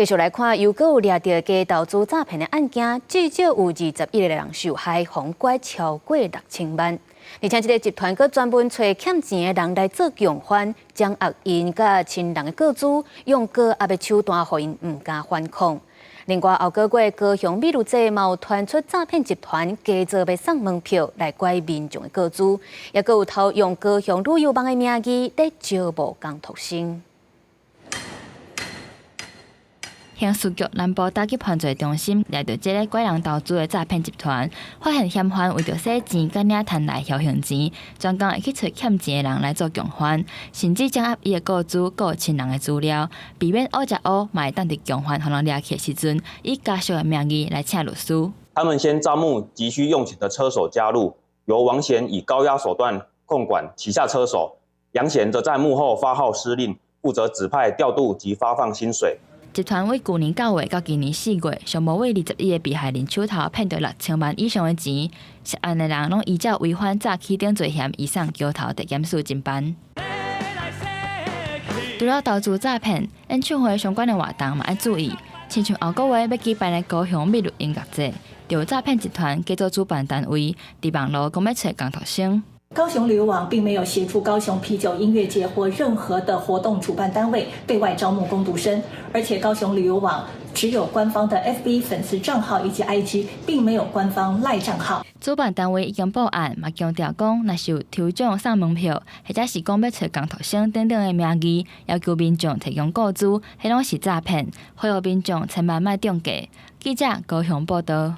继续来看，又有掠到假投资诈骗的案件，至少有21个人受害，红拐超过6000万。而且，这个集团阁专门找欠钱的人来做共犯，将恶因甲亲人的个资用高压的手段，互因唔敢反抗。另外，后个月高雄美如街嘛有传出诈骗集团假造要送门票来拐民众的个资，也阁有偷用高雄旅游网的名义在招募工读生。刑事局南部打击犯罪中心掠到这个拐人投资的诈骗集团，发现嫌犯为着洗钱、甲领赚来侥幸钱，专工会去找欠钱的人来做共犯，甚至掌握伊的个资、有亲人的资料，避免乌食乌，嘛会当伫共犯互人掠去的时阵，以家属的名义来请律师。他们先招募急需用钱的车手加入，由王贤以高压手段控管旗下车手，杨贤则在幕后发号施令，负责指派、调度及发放薪水。集团为去年9月到今年4月，上无为21个被害人手头骗到6000万以上的钱，涉案的人拢依照违反诈欺等罪嫌，移送桥头地检署侦办。除了投资诈骗，演唱会相关的活动嘛要注意，亲像后个月要举办的高雄美如音乐节，就有诈骗集团假做主办单位，伫网络讲要找工读生。高雄旅游网并没有协助高雄啤酒音乐节或任何的活动主办单位对外招募工读生，而且高雄旅游网只有官方的 FB 粉丝账号以及 IG， 并没有官方赖账号。主办单位已经报案，嘛强调讲，若是有抽奖送门票，或者是讲要找工读生等等的名义，要求民众提供个资，迄拢是诈骗，呼吁民众千万莫中计。记者高雄报道。